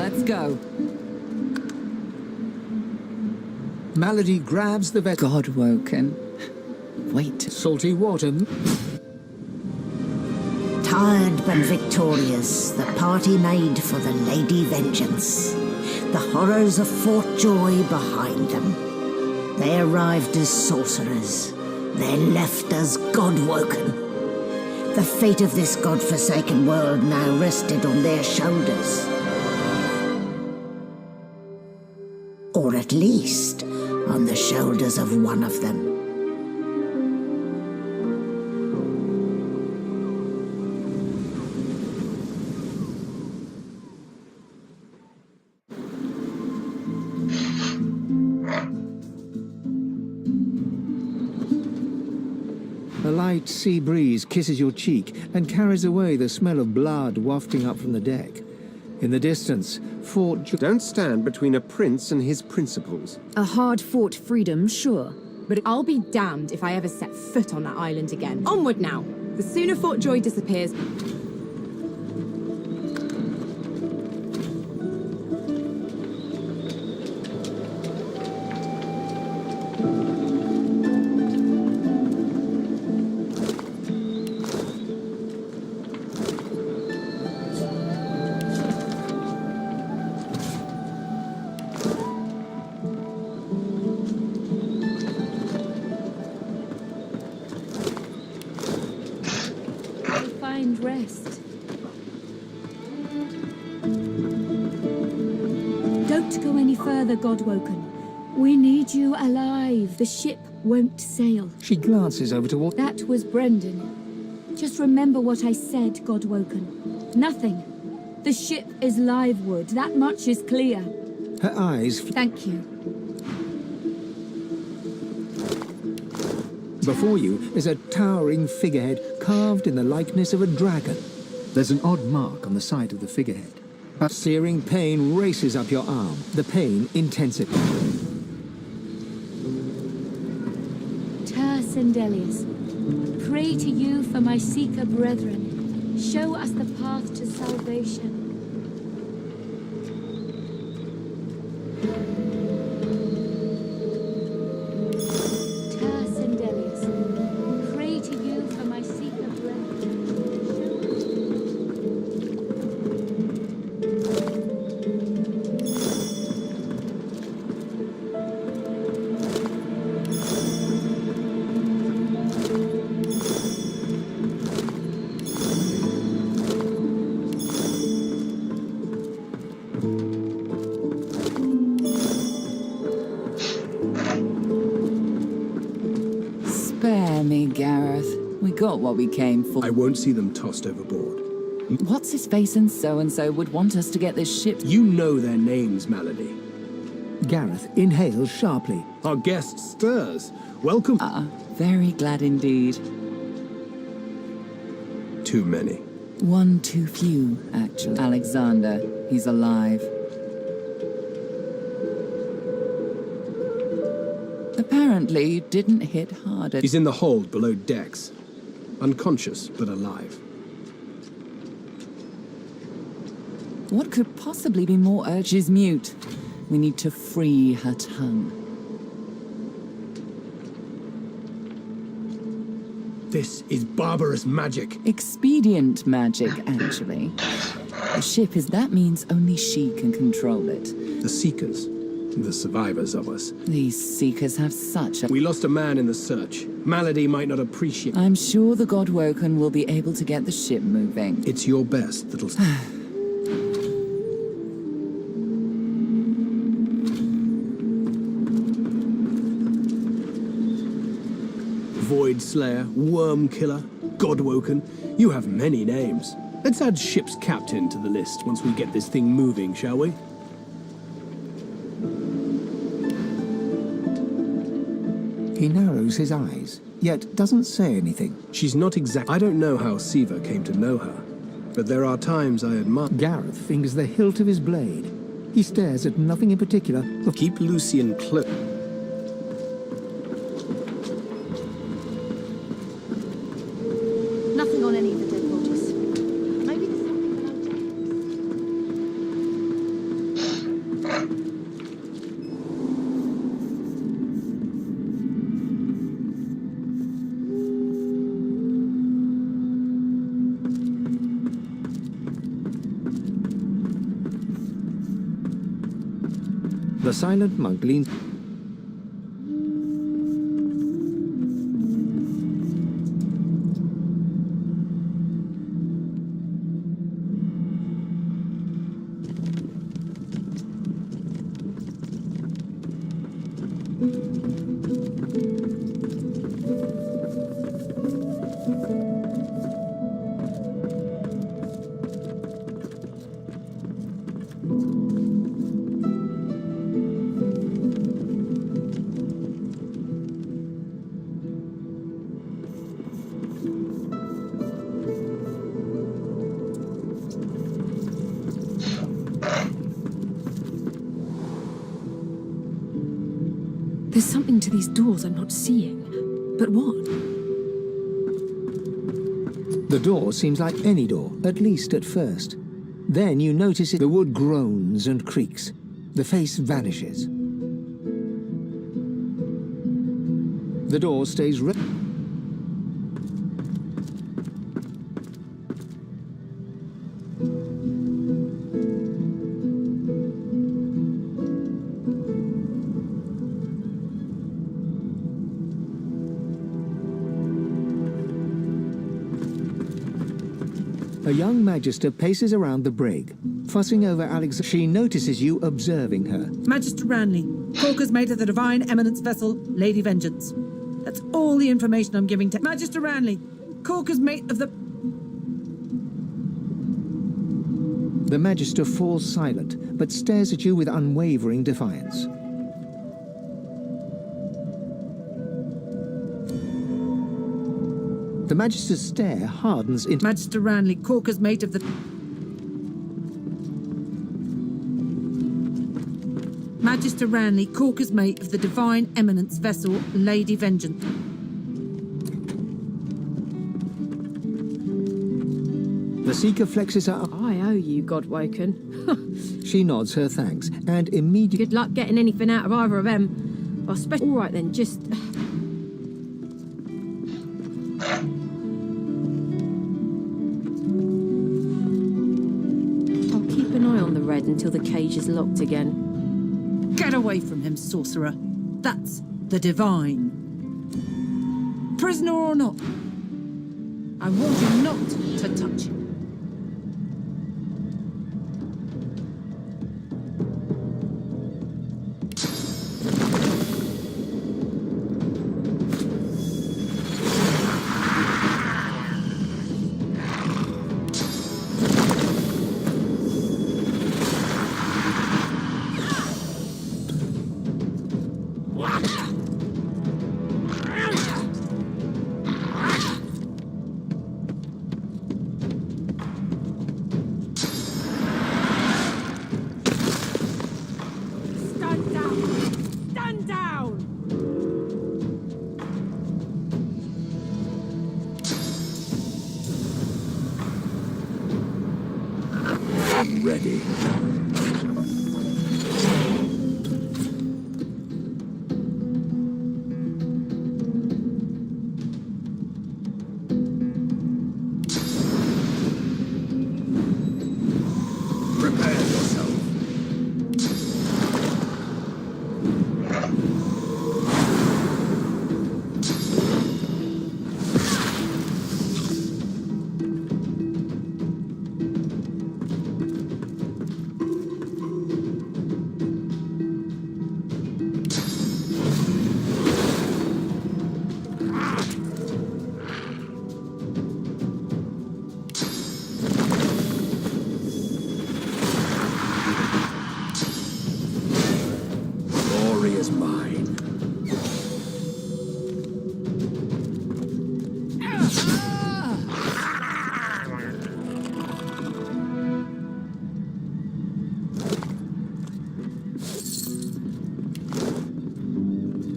let's go. Malady grabs the vessel. God woken. Wait. Salty water. Tired but victorious, the party made for the Lady Vengeance. The horrors of Fort Joy behind them. They arrived as sorcerers. They left as God-woken. The fate of this God-forsaken world now rested on their shoulders. Or at least on the shoulders of one of them. A light sea breeze kisses your cheek and carries away the smell of blood wafting up from the deck. In the distance, Fort Joy... Don't stand between a prince and his principles. A hard-fought freedom, sure. But I'll be damned if I ever set foot on that island again. Onward now! The sooner Fort Joy disappears... rest. Don't go any further, Godwoken. We need you alive. The ship won't sail. She glances over toward... That was Brendan. Just remember what I said, Godwoken. Nothing. The ship is live wood. That much is clear. Her eyes... Thank you. Before you is a towering figurehead carved in the likeness of a dragon. There's an odd mark on the side of the figurehead. A searing pain races up your arm. The pain intensifies. Dallis, pray to you for my Seeker brethren. Show us the path to salvation. Dallis, pray to you for my Seeker brethren. Spare me, Gareth. We got what we came for. I won't see them tossed overboard. What's his face and so would want us to get this ship? You know their names, Malady. Gareth inhales sharply. Our guest stirs. Welcome. Very glad indeed. Too many. One too few, actually. Alexander, he's alive. Apparently, you didn't hit harder. He's in the hold below decks. Unconscious, but alive. What could possibly be more urgent? She's mute. We need to free her tongue. This is barbarous magic. Expedient magic, actually. The ship is... That means only she can control it. The Seekers. The survivors of us. These Seekers have such a... We lost a man in the search. Malady might not appreciate... I'm sure the Godwoken will be able to get the ship moving. It's your best, little... Void Slayer, Worm Killer, Godwoken. You have many names. Let's add ship's captain to the list once we get this thing moving, shall we? He narrows his eyes, yet doesn't say anything. She's not exact... I don't know how Siva came to know her, but there are times I admire... Gareth fingers the hilt of his blade. He stares at nothing in particular. Keep Lucian close. Nothing on any of the dead bodies. Maybe there's something about The silent monk leans... There's something to these doors I'm not seeing. But what? The door seems like any door, at least at first. Then you notice the wood groans and creaks. The face vanishes. The door stays A young magister paces around the brig, fussing over Alex. She notices you observing her. Magister Ranley, Corker's mate of the Divine Eminence vessel, Lady Vengeance. That's all the information I'm giving to Magister Ranley, Corker's mate of the... The magister falls silent, but stares at you with unwavering defiance. The magister's stare hardens into... Magister Ranley, Corker's mate of the... Magister Ranley, Corker's mate of the Divine Eminence vessel, Lady Vengeance. The Seeker flexes her arm. I owe you, Godwoken. She nods her thanks, and immediately... Good luck getting anything out of either of them. All right then, just... I'll keep an eye on the red until the cage is locked again. Get away from him, sorcerer. That's the Divine. Prisoner or not, I warned you not to touch him. Ready. Prepare yourself. Glory is mine.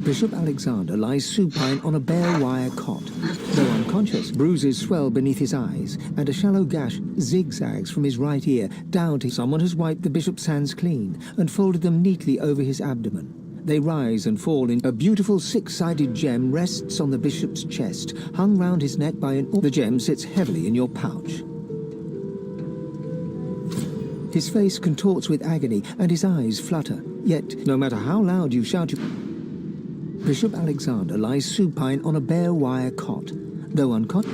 Bishop Alexander lies supine on a bare wire cot. Though unconscious, bruises swell beneath his eyes, and a shallow gash zigzags from his right ear down to... Someone has wiped the bishop's hands clean and folded them neatly over his abdomen. They rise and fall in... A beautiful six-sided gem rests on the bishop's chest, hung round his neck by an... The gem sits heavily in your pouch. His face contorts with agony, and his eyes flutter. Yet, no matter how loud you shout, Bishop Alexander lies supine on a bare wire cot, though unconscious.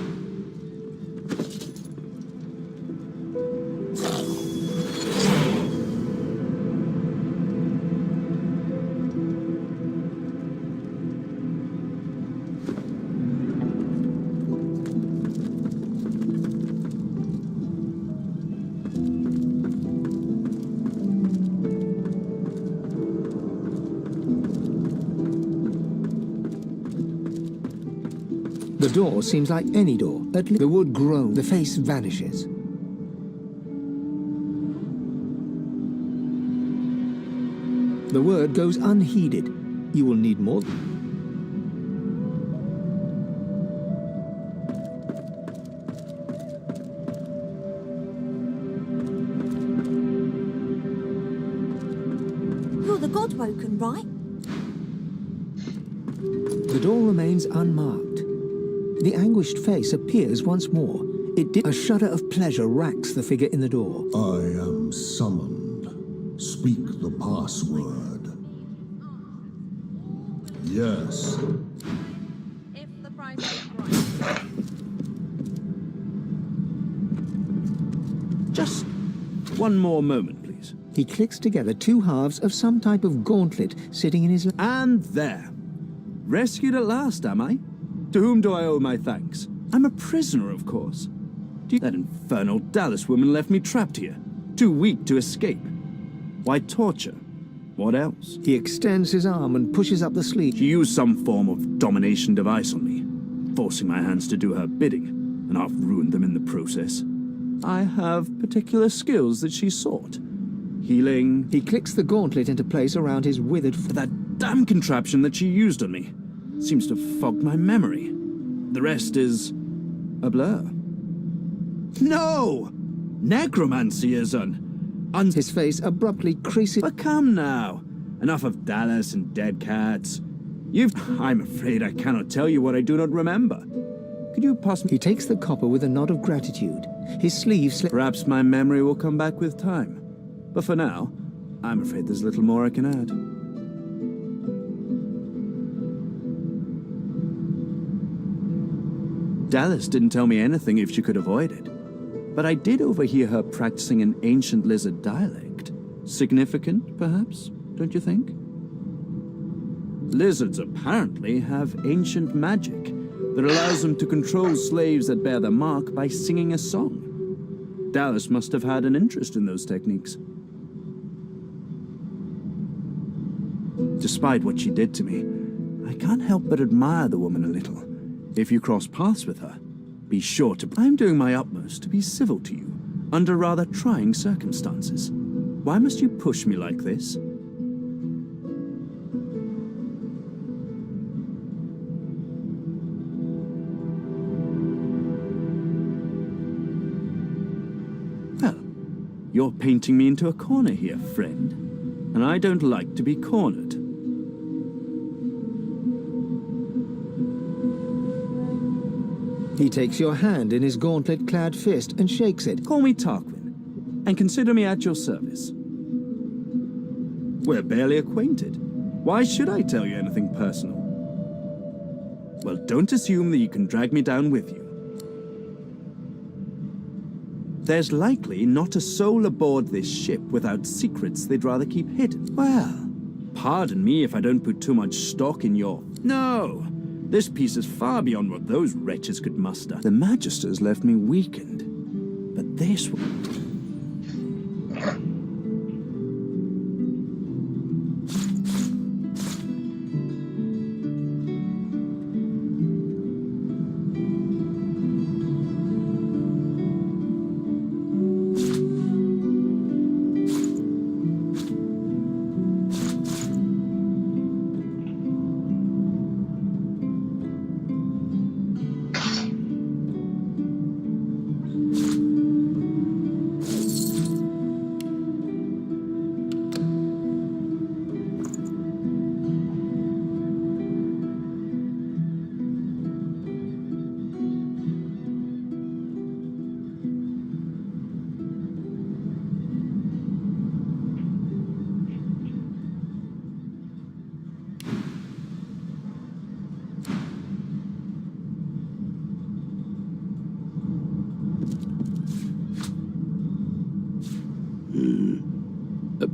The door seems like any door. The wood groans, the face vanishes. The word goes unheeded. You will need more. You're the Godwoken, right? The door remains unmarked. The anguished face appears once more. A shudder of pleasure racks the figure in the door. I am summoned. Speak the password. Yes. If the price is right. Just one more moment, please. He clicks together two halves of some type of gauntlet sitting in his lap. And there. Rescued at last, am I? To whom do I owe my thanks? I'm a prisoner, of course. That infernal Dallis woman left me trapped here, too weak to escape. Why torture? What else? He extends his arm and pushes up the sleeve. She used some form of domination device on me, forcing my hands to do her bidding, and I've ruined them in the process. I have particular skills that she sought. Healing. He clicks the gauntlet into place around his withered foot. That damn contraption that she used on me seems to have fogged my memory. The rest is a blur. No! Necromancy is His face abruptly creases. But come now. Enough of Dallis and dead cats. I'm afraid I cannot tell you what I do not remember. Could you possibly... He takes the copper with a nod of gratitude. His sleeve slips. Perhaps my memory will come back with time. But for now, I'm afraid there's little more I can add. Dallis didn't tell me anything if she could avoid it. But I did overhear her practicing an ancient lizard dialect. Significant, perhaps, don't you think? Lizards apparently have ancient magic that allows them to control slaves that bear the mark by singing a song. Dallis must have had an interest in those techniques. Despite what she did to me, I can't help but admire the woman a little. If you cross paths with her, be sure to... I'm doing my utmost to be civil to you, under rather trying circumstances. Why must you push me like this? Well, you're painting me into a corner here, friend. And I don't like to be cornered. He takes your hand in his gauntlet-clad fist and shakes it. Call me Tarquin, and consider me at your service. We're barely acquainted. Why should I tell you anything personal? Well, don't assume that you can drag me down with you. There's likely not a soul aboard this ship without secrets they'd rather keep hidden. Well, pardon me if I don't put too much stock in your... No! This piece is far beyond what those wretches could muster. The Magisters left me weakened, but this one...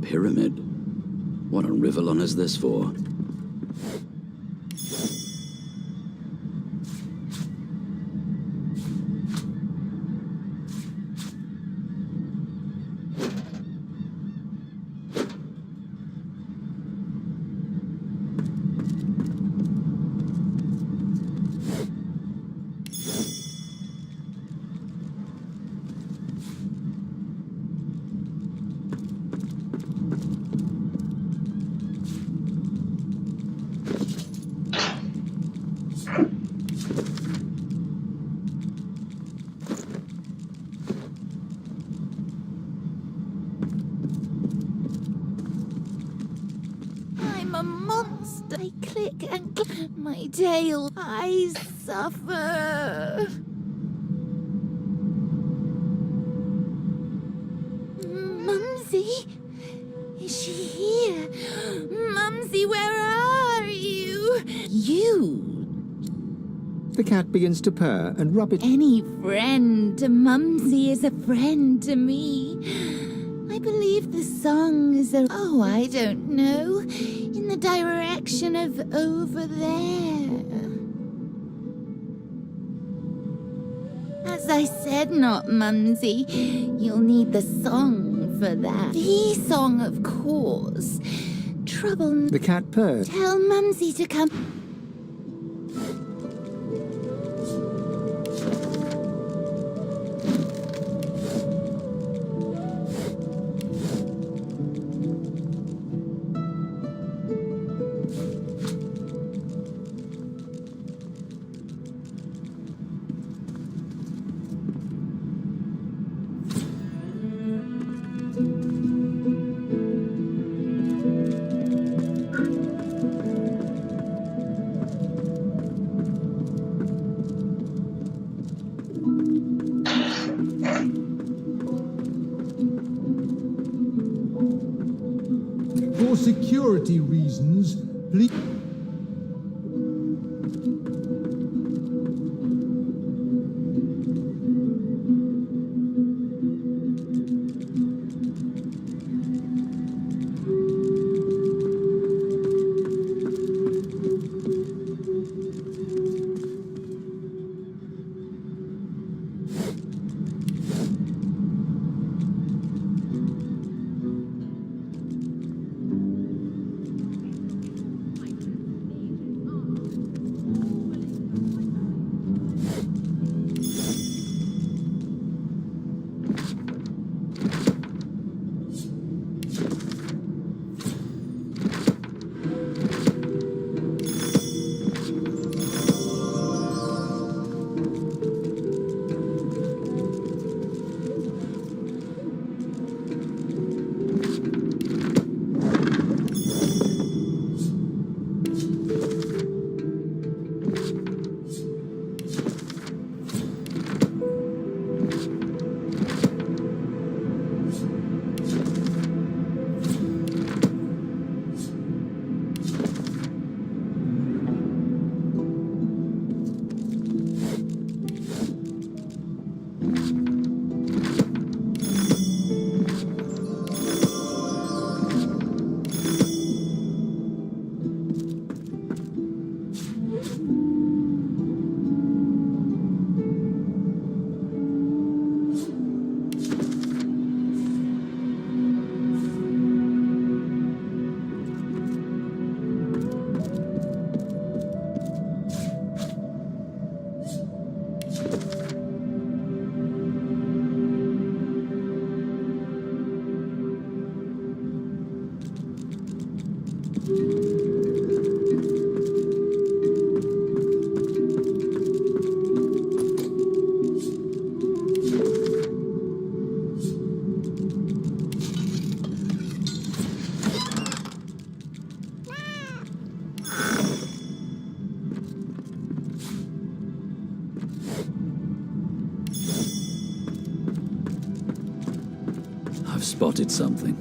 pyramid. What on Rivalon is this for? I'm a monster. I click and click my tail. I suffer. Mumsy? Is she here? Mumsy, where are you? You? The cat begins to purr and rub it. Any friend to Mumsy is a friend to me. I believe the song is I don't know. In the direction of over there. As I said, not Mumsy. You'll need the song for that. The song, of course. Trouble. The cat purrs. Tell Mumsy to come. For security reasons, please... I've spotted something.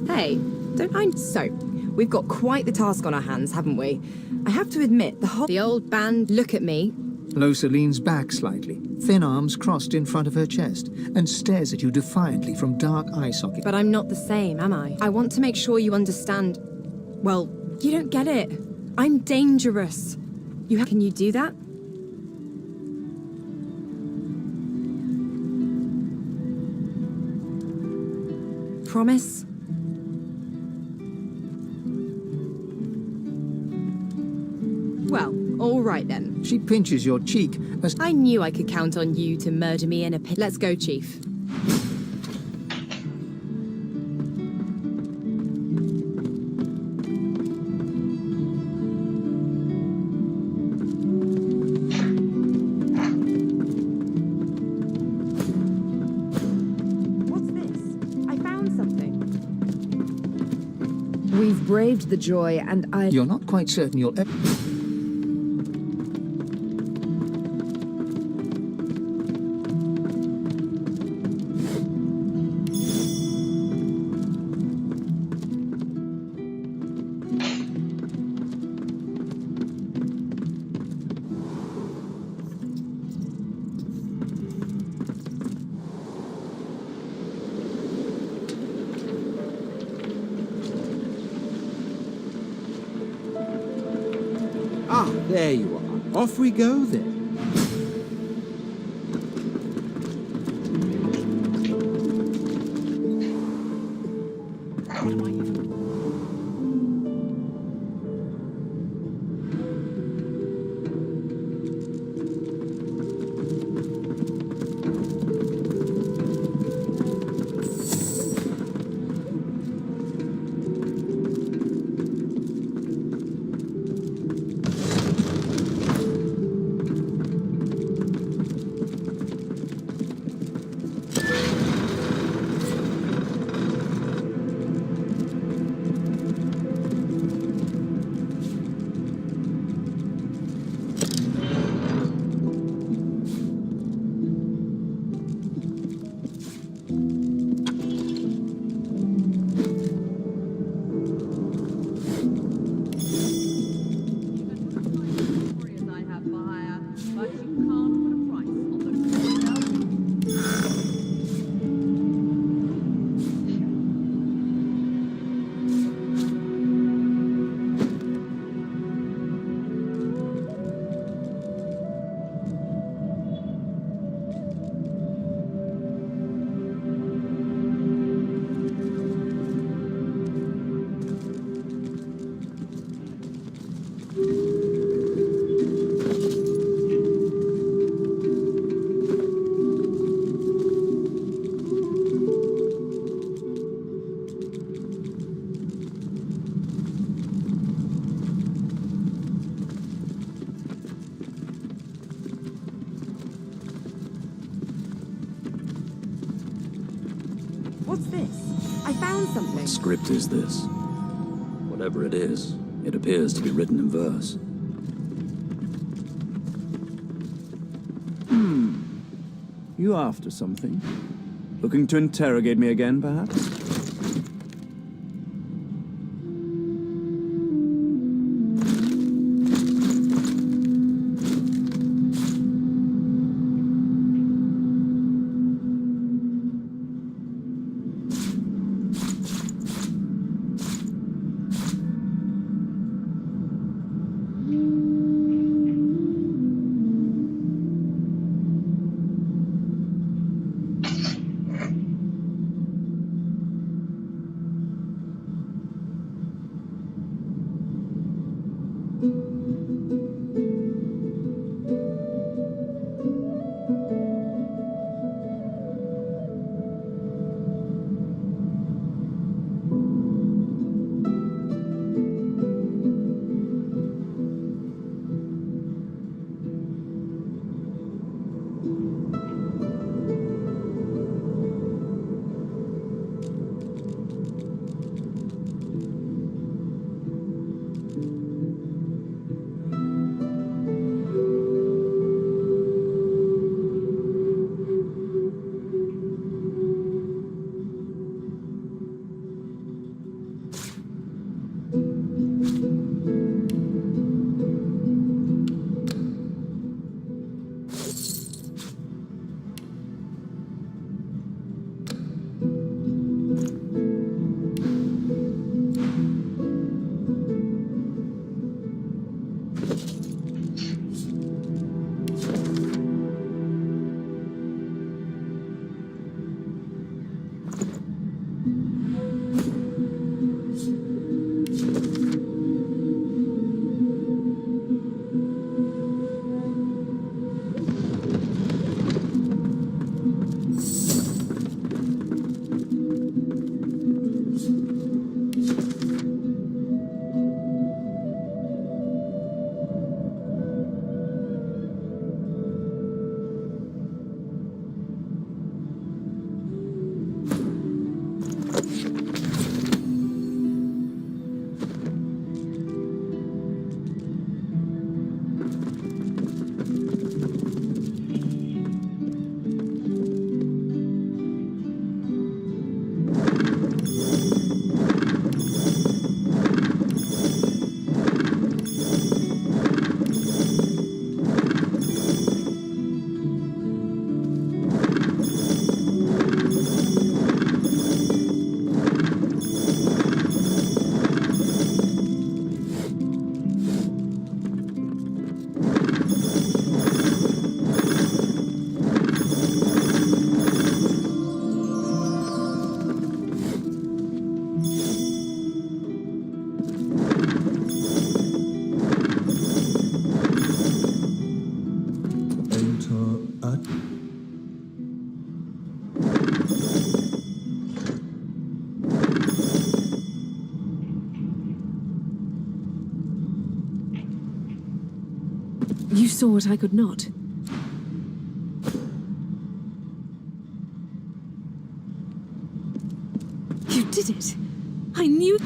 Hey, don't mind. So, we've got quite the task on our hands, haven't we? I have to admit, the old band look at me. Losa leans back slightly, thin arms crossed in front of her chest, and stares at you defiantly from dark eye sockets. But I'm not the same, am I? I want to make sure you understand. Well, you don't get it. I'm dangerous. Can you do that? Promise? Well, all right then. She pinches your cheek as... I knew I could count on you to murder me in a pit. Let's go, Chief. What's this? I found something. We've braved the joy, and I... You're not quite certain you'll ever... Ah, there you are. Off we go then. What's this? I found something. What script is this? Whatever it is, it appears to be written in verse. You after something? Looking to interrogate me again, perhaps? saw what I could not. You did it! I knew...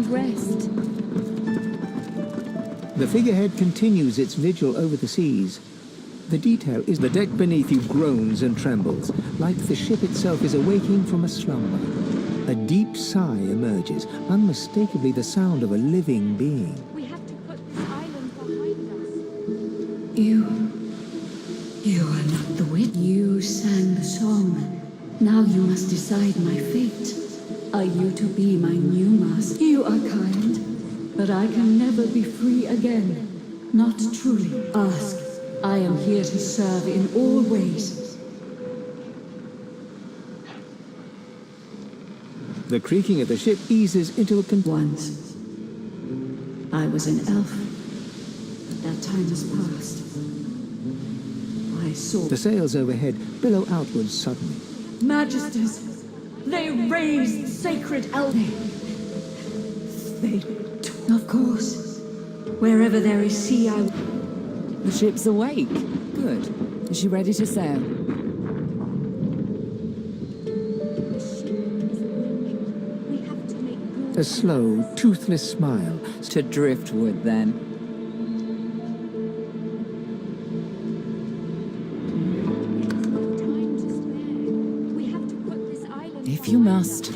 Rest. The figurehead continues its vigil over the seas. The detail is the deck beneath you groans and trembles, like the ship itself is awaking from a slumber. A deep sigh emerges, unmistakably the sound of a living being. We have to put this island behind us. You are not the witch. You sang the song. Now you must decide my fate. Are you to be my new master? You are kind, but I can never be free again. Not truly. Ask. I am here to serve in all ways. The creaking of the ship eases into a Once, I was an elf, but that time has passed. I saw... The sails overhead billow outwards suddenly. Magisters! They raised sacred elder. They... Of course. Wherever there is sea, I... The ship's awake. Good. Is she ready to sail? A slow, toothless smile. To driftwood, then. If you must.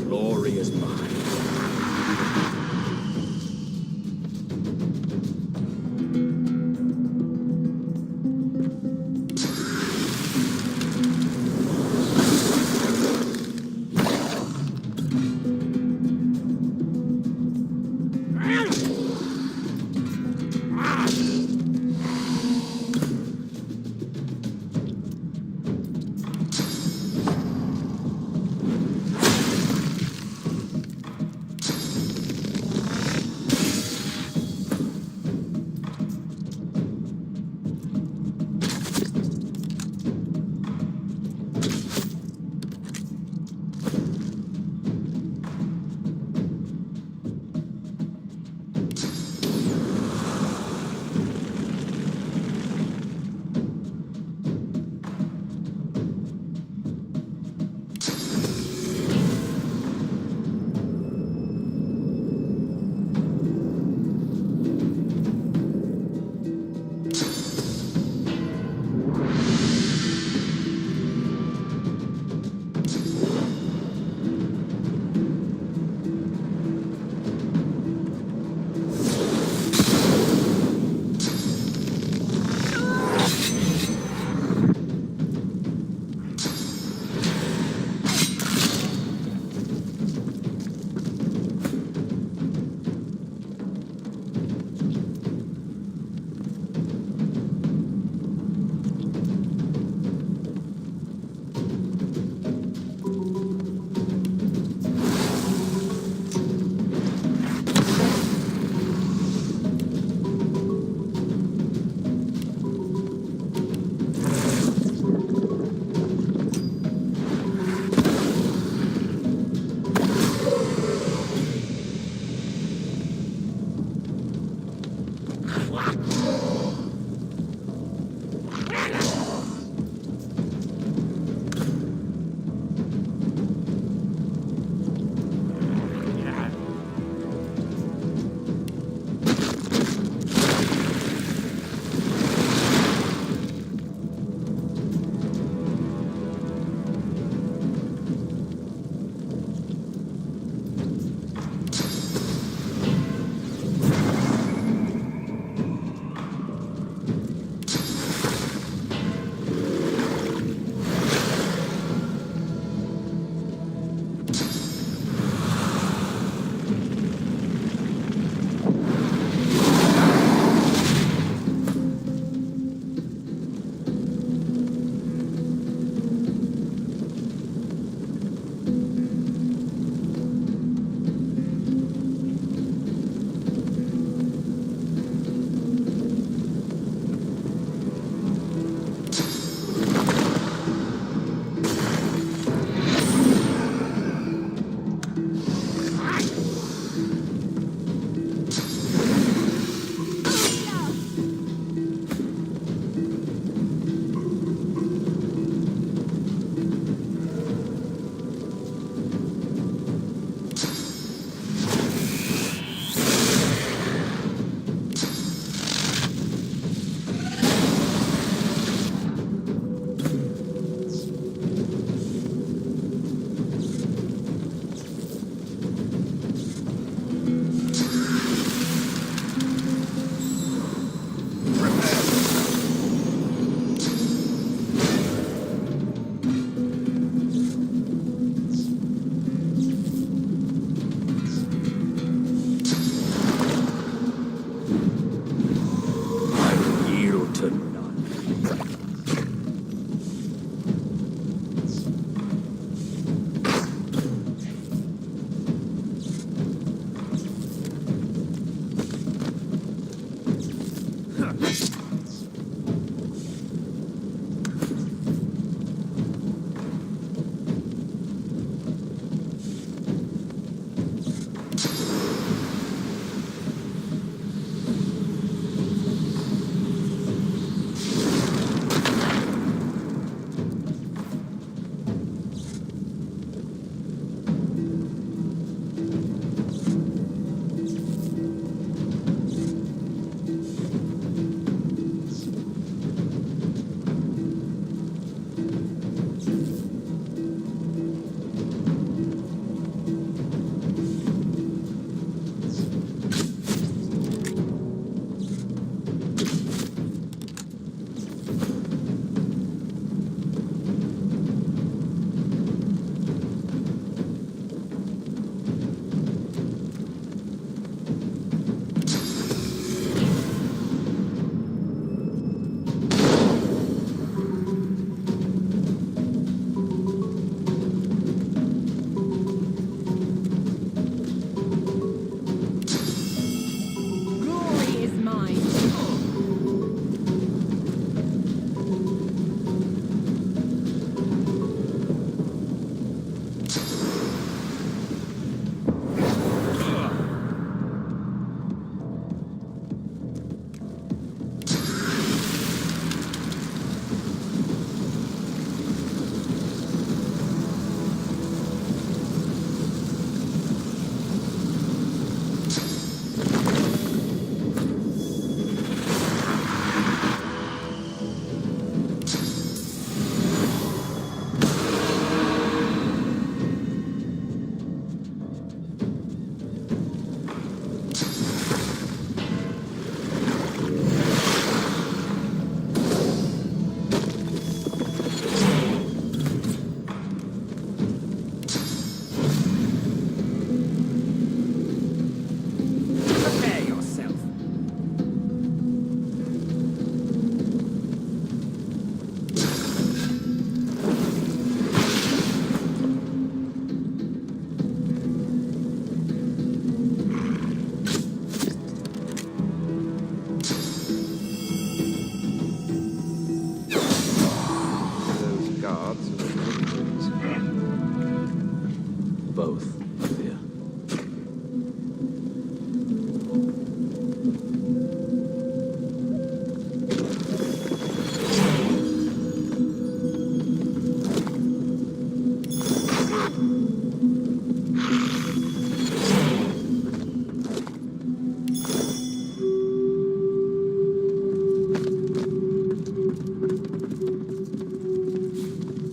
Glory is mine.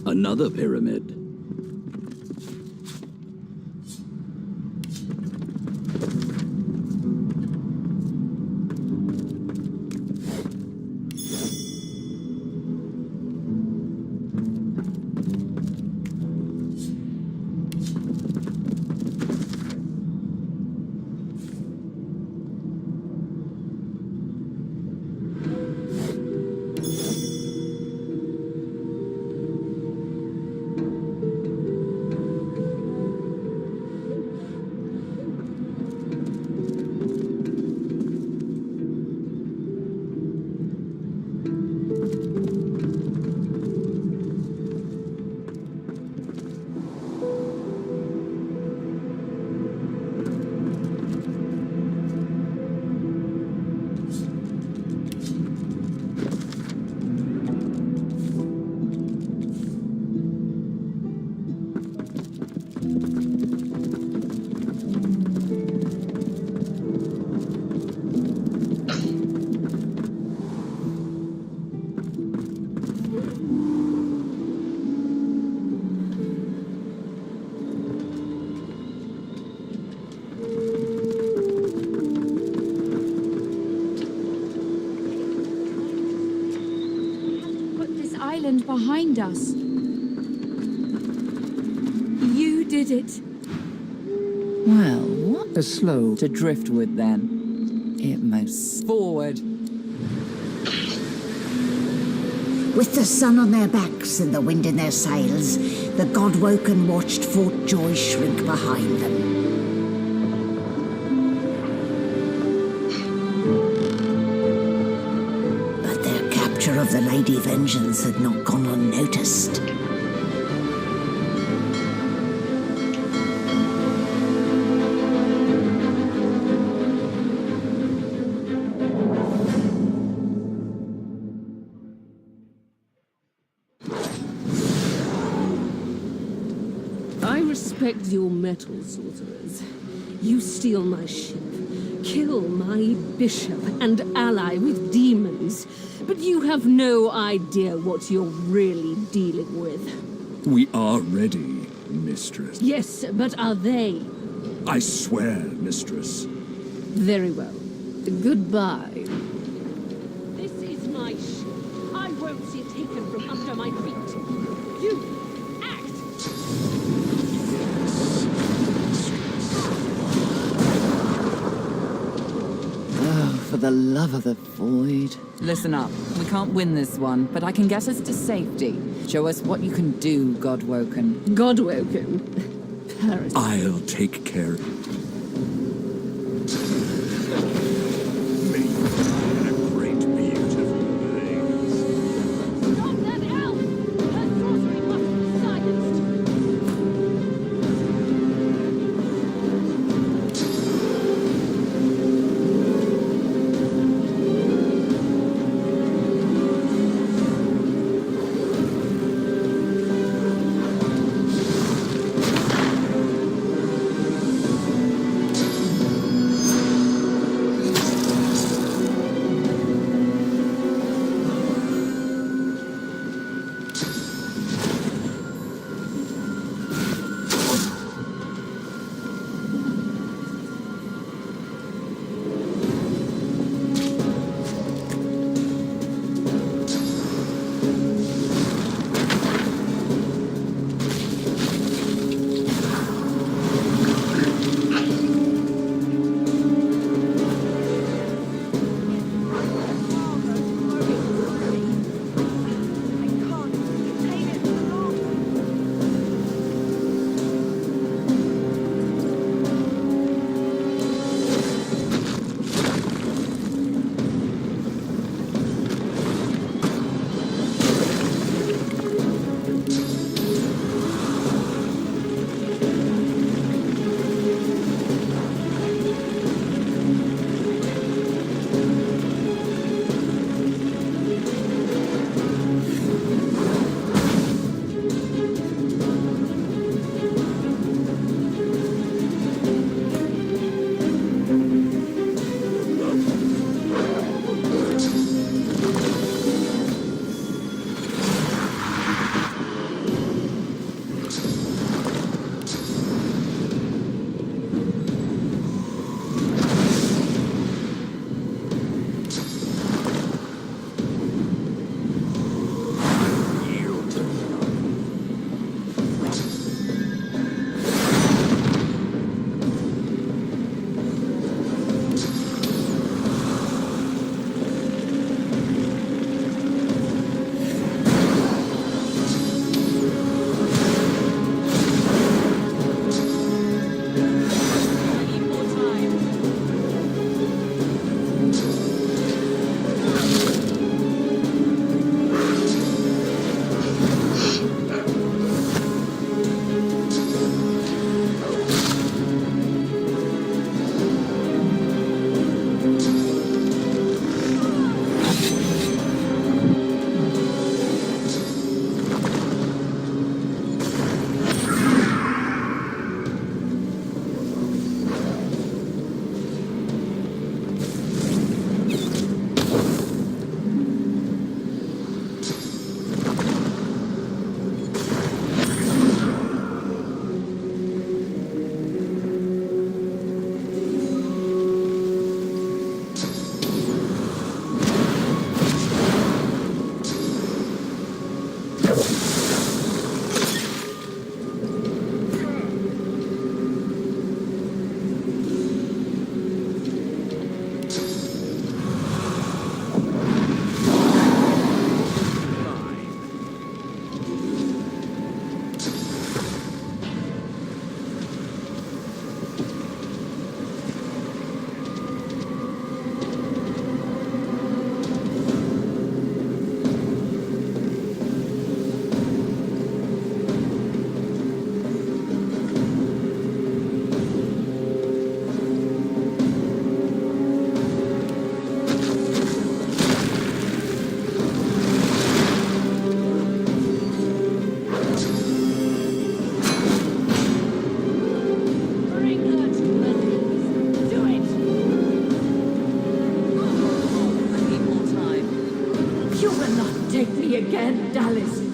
Another pyramid. Behind us. You did it. Well, what? A slow To driftwood, then. It most forward. With the sun on their backs and the wind in their sails, the God-woken watched Fort Joy shrink behind them. capture of the Lady Vengeance had not gone unnoticed. I respect your mettle, sorcerers. You steal my ship, kill my bishop and ally with demons, but you have no idea what you're really dealing with. We are ready, mistress. Yes, but are they? I swear, mistress. Very well. Goodbye. This is my ship. I won't see it taken from under my feet. You act! Oh, for the love of the void. Listen up. We can't win this one, but I can get us to safety. Show us what you can do, Godwoken. Godwoken? Paris. I'll take care. You will not take me again, Dallis.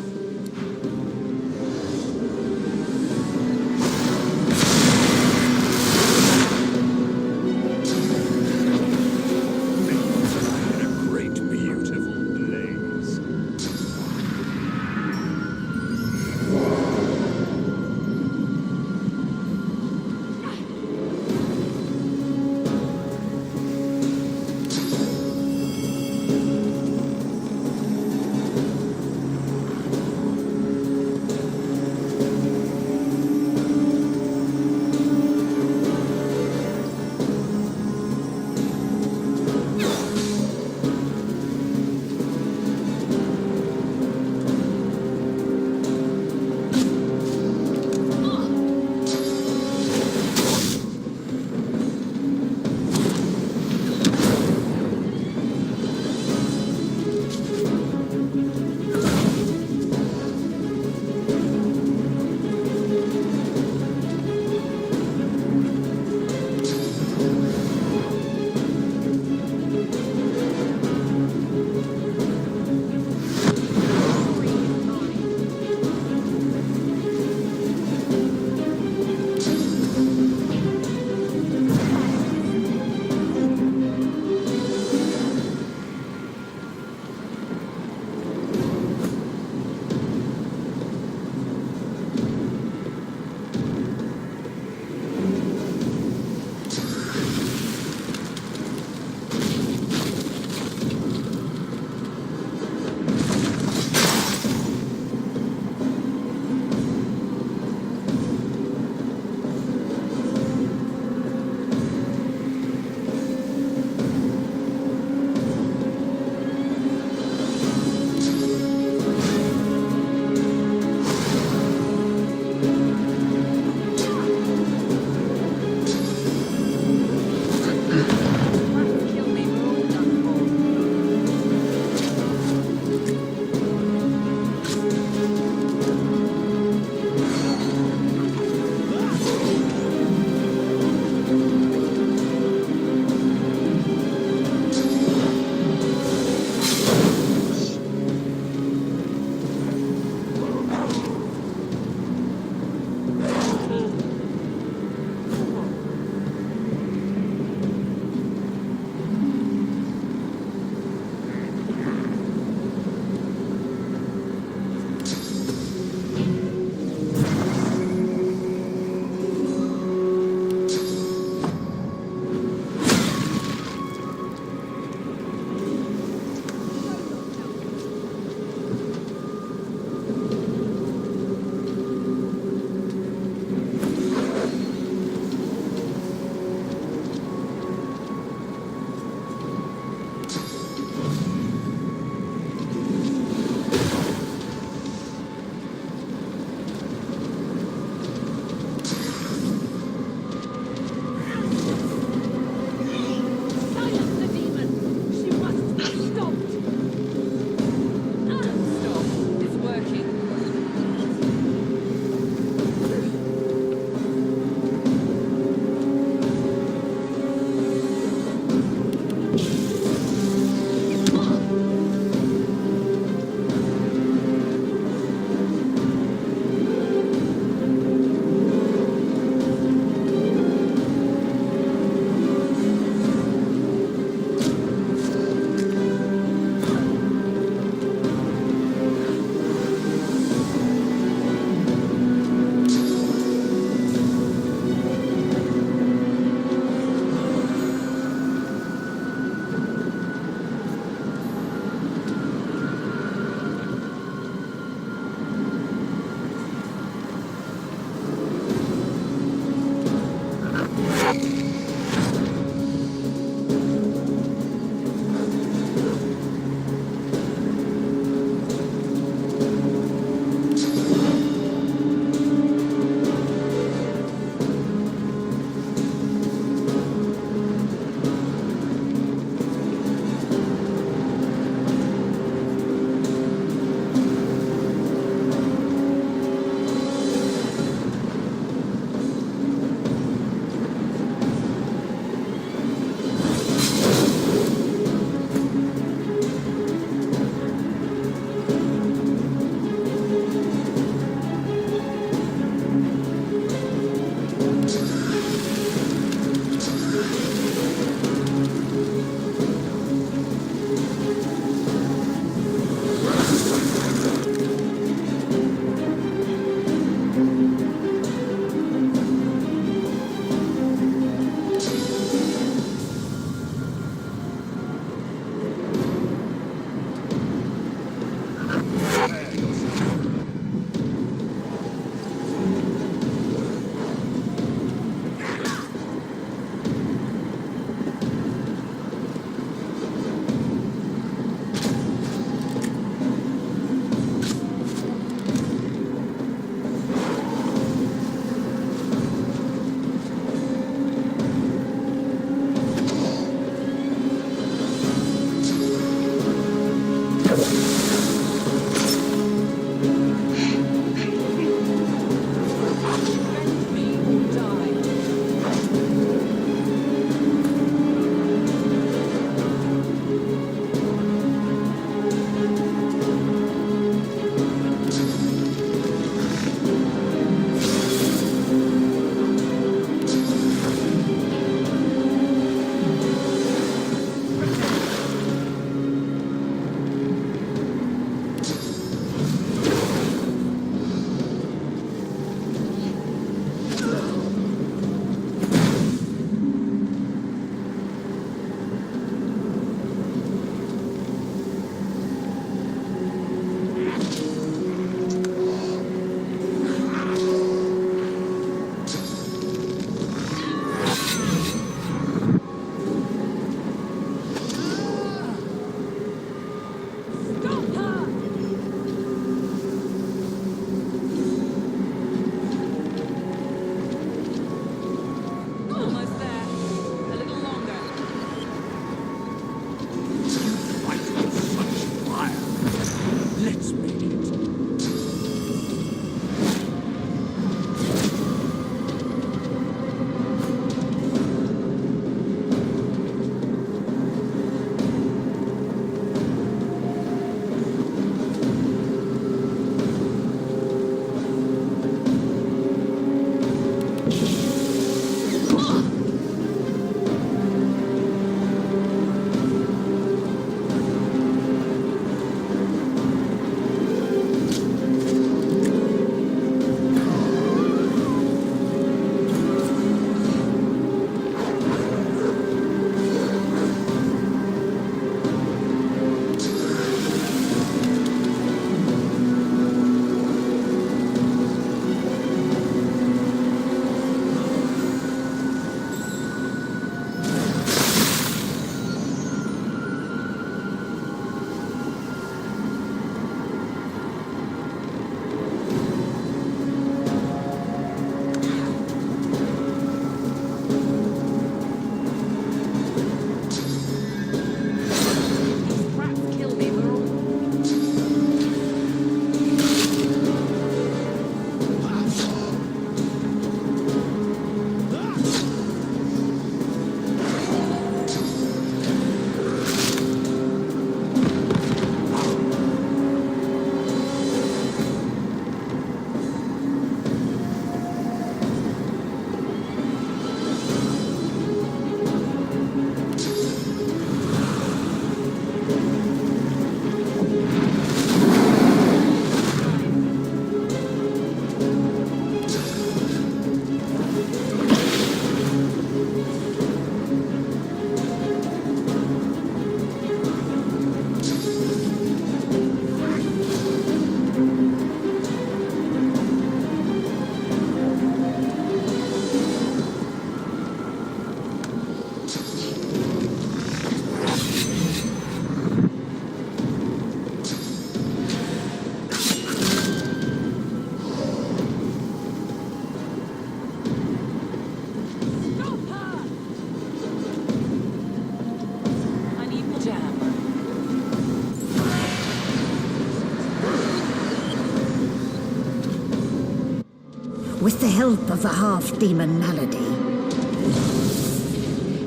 With the help of the half-demon malady,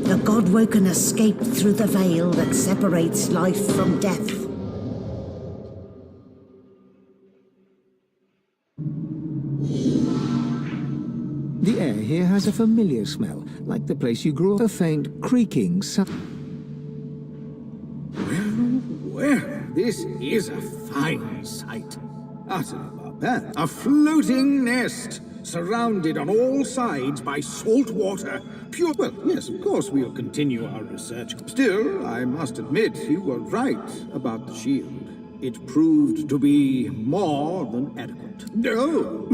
the Godwoken escaped through the veil that separates life from death. The air here has a familiar smell, like the place you grew up. A faint creaking sound. Well, this is a fine sight. Utterly barbaric. A floating nest, surrounded on all sides by salt water. Pure. Well, yes, of course we'll continue our research. Still, I must admit you were right about the shield. It proved to be more than adequate. No!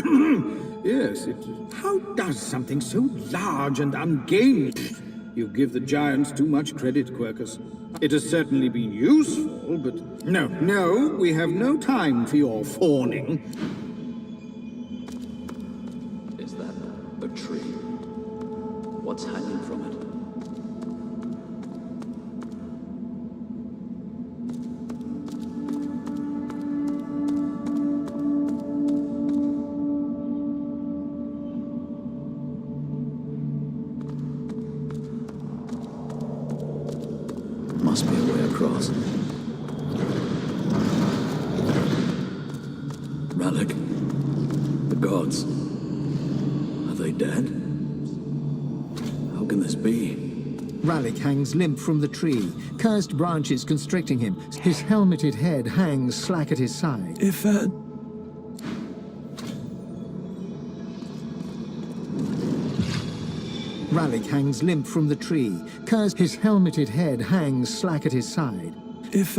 Yes, it... How does something so large and ungainly... You give the giants too much credit, Quercus. It has certainly been useful, but... No, we have no time for your fawning. Is that a tree? What's hanging from it? Must be a way across. Relic? The gods? Are they dead? How can this be? Ralik hangs limp from the tree, cursed branches constricting him. His helmeted head hangs slack at his side. If, Ralik hangs limp from the tree, cursed. His helmeted head hangs slack at his side. If,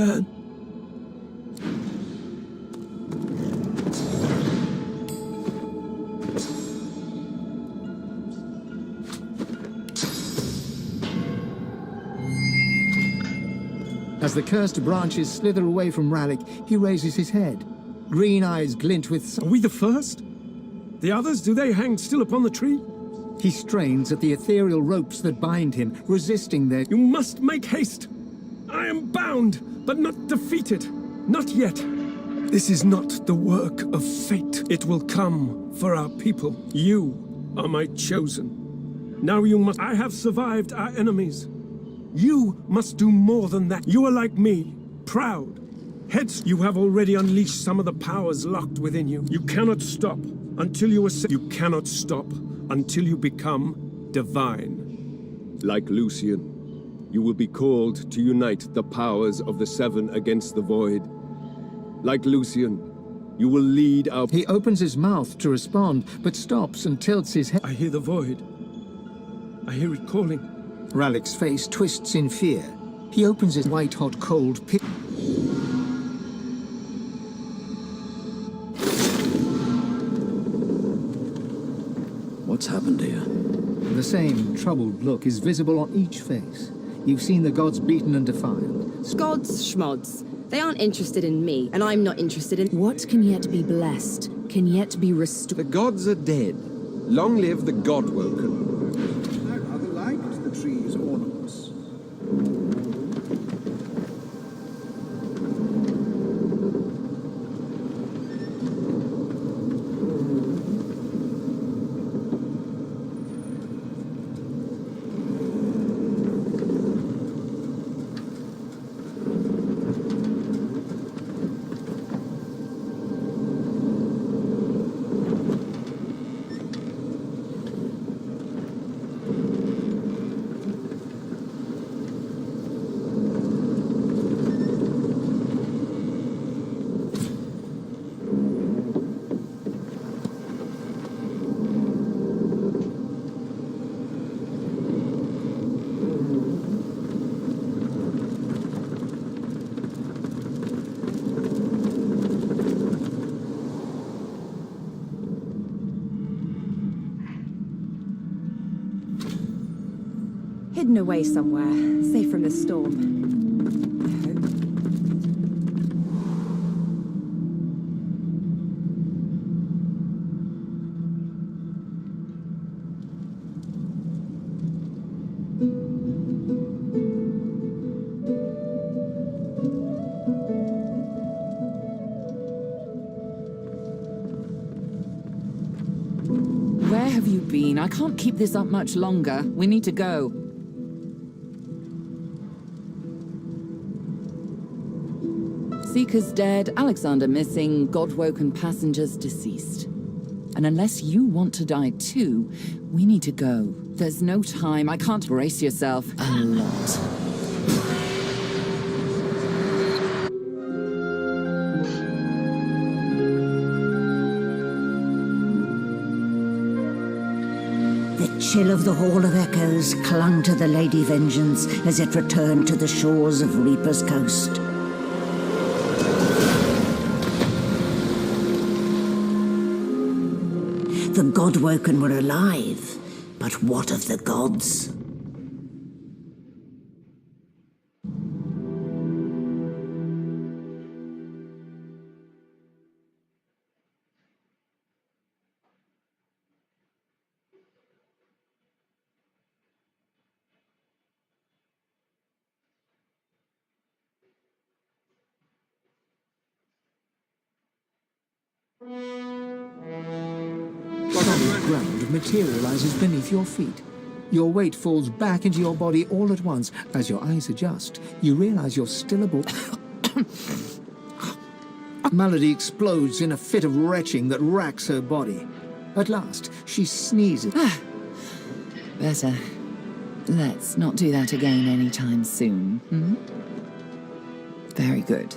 As the cursed branches slither away from Ralik, he raises his head. Green eyes glint with... Are we the first? The others, do they hang still upon the tree? He strains at the ethereal ropes that bind him, resisting their... You must make haste! I am bound, but not defeated. Not yet. This is not the work of fate. It will come for our people. You are my chosen. Now you must... I have survived our enemies. You must do more than that. You are like me, proud. Hence, you have already unleashed some of the powers locked within you. You cannot stop until you are... You cannot stop until you become divine. Like Lucian, you will be called to unite the powers of the Seven against the Void. Like Lucian, you will lead our... He opens his mouth to respond, but stops and tilts his head. I hear the Void. I hear it calling. Ralik's face twists in fear. He opens his white-hot cold pit. What's happened here? The same troubled look is visible on each face. You've seen the gods beaten and defiled. Gods, schmods. They aren't interested in me, and I'm not interested in... What can yet be blessed, can yet be restored. The gods are dead. Long live the Godwoken. I rather liked the tree's ornaments. Hidden away somewhere, safe from the storm. I hope. have you been? I can't keep this up much longer. We need to go. Seekers dead, Alexander missing, God-woken passengers deceased. And unless you want to die too, we need to go. There's no time. I can't brace yourself. A lot. The chill of the Hall of Echoes clung to the Lady Vengeance as it returned to the shores of Reaper's Coast. The Godwoken were alive, but what of the gods? Solid ground materializes beneath your feet. Your weight falls back into your body all at once. As your eyes adjust, you realize you're still aboard. Malady explodes in a fit of retching that racks her body. At last, she sneezes. Better. Let's not do that again anytime soon, hmm? Very good.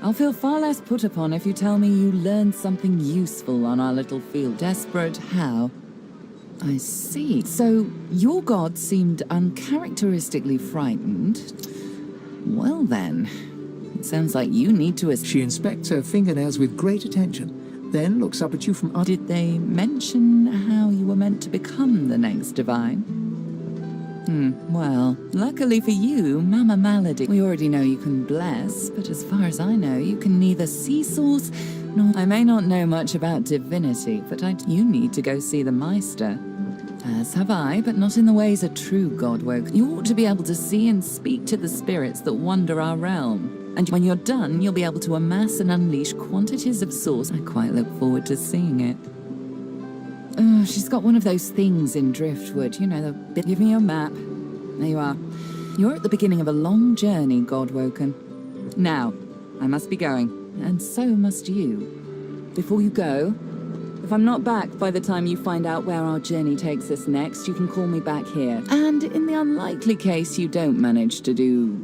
I'll feel far less put upon if you tell me you learned something useful on our little field. Desperate how? I see. So, your god seemed uncharacteristically frightened. Well then, it sounds like you need to... She inspects her fingernails with great attention, then looks up at you from... Did they mention how you were meant to become the next divine? Well, luckily for you, Mama Malady, we already know you can bless, but as far as I know, you can neither see source, nor... I may not know much about divinity, but you need to go see the Meister. As have I, but not in the ways a true Godwoke. You ought to be able to see and speak to the spirits that wander our realm. And when you're done, you'll be able to amass and unleash quantities of source. I quite look forward to seeing it. She's got one of those things in Driftwood, you know, the bit. Give me your map. There you are. You're at the beginning of a long journey, Godwoken. Now, I must be going, and so must you. Before you go, if I'm not back by the time you find out where our journey takes us next, you can call me back here. And in the unlikely case you don't manage to do